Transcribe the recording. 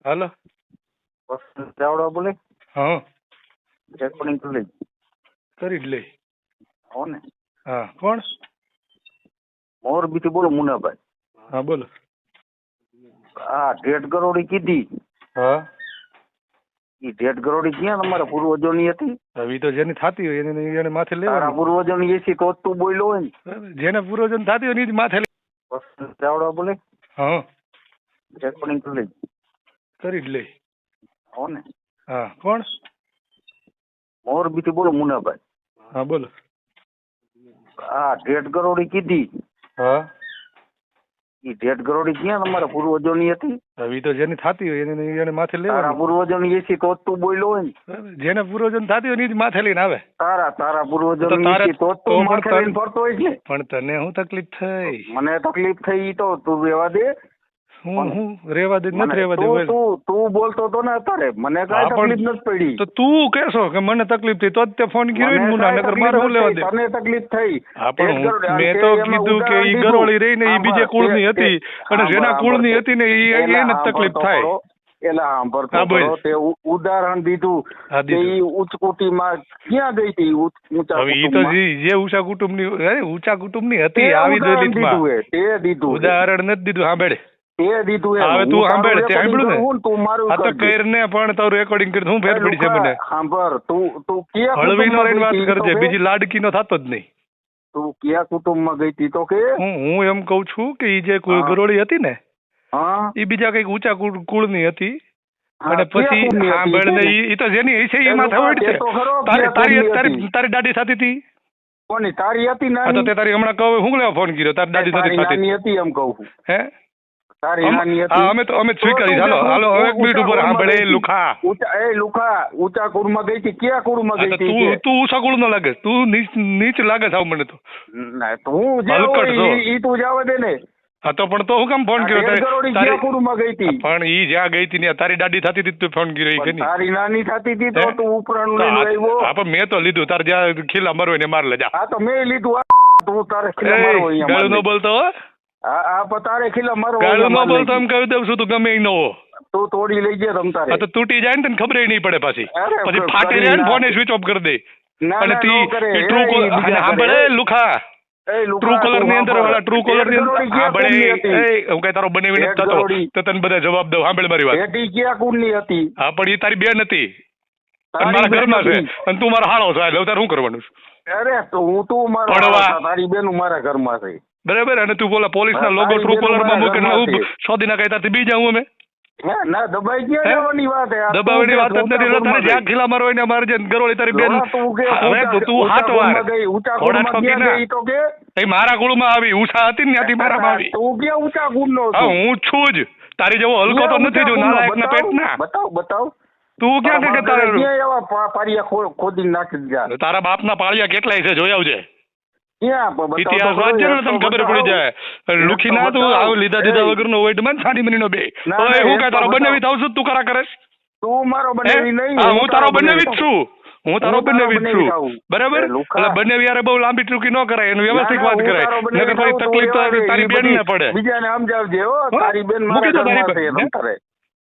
હાલો. ચાવડા બોલે. હા રેકોર્ડિંગ કરી જ લે. હો ને. હા કોણ? મોરબીથી બોલો મુનાભાઈ. હા બોલો. આ ઢેઢ ગરોળી કીધી. હા ઈ ઢેઢ ગરોળી ક્યાં તમારા પૂર્વજોની હતી? હવે ઈ તો જેની થાતી હોય એને માથે તારા લેવાની. પૂર્વજોની એસી તો જ તું બોલ્યો હોય ને. જેને પૂર્વજન થાતી હોય એની જ માથે ચાવડા બોલે. હા રેકોર્ડિંગ કરી જ લે. હો ને. હા કોણ? મોરબીથી બોલો મુનાભાઈ. હા બોલો. આ ઢેઢ ગરોળી કીધી. હા ઈ ઢેઢ ગરોળી ક્યાં તમારા પૂર્વજોની હતી? હવે ઈ તો જેની થાતી હોય એને માથે તારા લેવાની. પૂર્વજોની એસી તો જ તું બોલ્યો હોય ને. જેને પૂર્વજન થાતી હોય એની જ માથે લઈને આવે. તારા પૂર્વજોની એસી તો જ તું માથે લઈને ફરતો હોય છે. પણ તને શું તકલીફ થઈ? મને તકલીફ થઈ ઈ તો તું રહેવા દે. હું રેવા દે નથી રેવા દે બોલ. તું બોલતો તો ને અત્યારે મને કઈ તકલીફ નથી પડી. તો તું કહેશો કે મને તકલીફ થઈ તો જ તે ફોન કર્યો ને મુના, નકર મારે શું લેવા દે? તને તકલીફ થઈ. હા પણ મેં તો કીધું કે ઈ ગરોળી રહી ને ઈ બીજે કુળની હતી અને જેના કુળની હતી ને એને જ તકલીફ થાય. એલા સાંભળતો તે ઉદાહરણ દીધું કે ઈ ઉચ્ચકુટીમાં ક્યાં ગઈ હતી? ઊંચા હવે ઈ તો જે ઊંચા કુટુંબની હતી આવી દલિતમાં તે દીધું ઉદાહરણ નથી દીધું. સાંભળે તે દીધું. હવે તું સાંભળ, તે સાંભળ્યું ને? તું મારું આ તો કરીને પણ તારું રેકોર્ડિંગ કરી હું ફેર પડી છે મને. સાંભળ, તું ક્યાં હળવીનો રહીને વાત કરજે, બીજી લાડકીનો થતો જ નહીં. તું કયા કુટુંબમાં ગઈ હતી તો કે? હું એમ કઉ છું કે ઈ જે ગરોળી હતી ને હા ઈ બીજા કઈક ઊંચા કુળની હતી અને પછી સાંભળ ને ઈ તો જેની છે એમાં થવડ છે. તારી દાદી થતી હતી. કોની? તારી હતી નાની? તો તે તારી હમણાં કહું હું લેવા ફોન કર્યો? તારી દાદી નાની હતી એમ કહું. હે તારી નાની હતી. હા અમે સ્વીકારી. હાલો હવે એક મિનિટ ઉપર સાંભળે. લુખા ઊંચા કુળમાં ગઈ હતી. કયા કુળમાં ગઈ હતી? તું ઊંચા કુળ નો લાગે, તું નીચ લાગે છે મને તો. તું ઈ તું જવા દે ને. હા તો પણ તો હું કેમ ફોન કર્યો? કુળમાં ગઈ હતી પણ ઈ જ્યાં ગઈ હતી તારી દાદી થતી હતી તું ફોન કર્યો કે નહીં? તારી નાની થતી હતી તો તું ઉપરાણું લઈને આવ્યો. હા પણ મેં તો લીધું. તાર જ્યાં ખીલા મરવો ને માર લેજા. હા તો મેં લીધું. તું તારે ખીલા મારવો અહીંયા ગાળું ન બોલતો હો. હા પણ તારે ખીલા મારવો. ગાળું ન બોલતો એમ કહી દઉં છું. તું ગમે ઈ ન હો. તું તોડી લઈ જાય તમ તારે. તો તૂટી જાય ને તને ખબર નહીં પડે પાછી. પછી ફાટી જાય ને ફોન સ્વિચ ઓફ કરી દે. અને ટ્રુ કોલર લુખા ટ્રુ કોલર ની અંદર ટ્રુ કોલર ની અંદર હું કઈ તારો બનાવી નથી થતો તો તને બધા જવાબ દઉં. સાંભળ મારી વાત. ક્યાં કુળની હતી? હા પણ એ તારી બેન હતી અને મારા ઘરમાં છે અને તું મારો હાળો છે. એટલે તારે શું કરવાનું? અરે તું મારો તારી બેન મારા ઘરમાં છે બરાબર. અને તું બોલા પોલીસ ના લોગો ટ્રુ કોલર માં મૂકીને સોદીના કઈ તારથી બી જાઉં અમે? ના દબાઈ ગયા જવાની વાત. દબાવવાની વાત જ નથી. તારે જ્યાં ખીલા મારો હોય ને મારે જે ગરોળી તારી બેન. હવે તું હાથ વાર મારા કુળમાં આવી ઊંચા હતી ને ત્યાંથી મારામાં આવી. તું ક્યાં ઊંચા કુળનો? હા હું છું જ. તારી જેવો હલકો તો નથી જો નાલાયક ના પેટના. બતાવ. તું ક્યાં કે તારે એવા પારિયા ખોદીને નાખી દીધા? તારા બાપના પાળિયા કેટલાય છે જોઈ આવજે. ઇતિહાસ વાંચજે ને તને ખબર પડી જાય. લુખી ના તું આવ લીધા દીધા વગરનો ઓઈડ માં સાડી મહિનો બે. ઓય હું કઈ તારો બનાવી થાવ છું? તું કરા કરે? તું મારો બનાવી નહીં. હા હું તારો બનાવી જ છું. બરાબર. એટલે બંને યારે બહુ લાંબી ટૂંકી ન કરાય. એનું વ્યવસ્થિત વાત કરાય. નકર પછી તકલીફ તો તારી બેન ને પડે. બીજાને સમજાવજે. તારી બેન મારા ઘરમાં છે.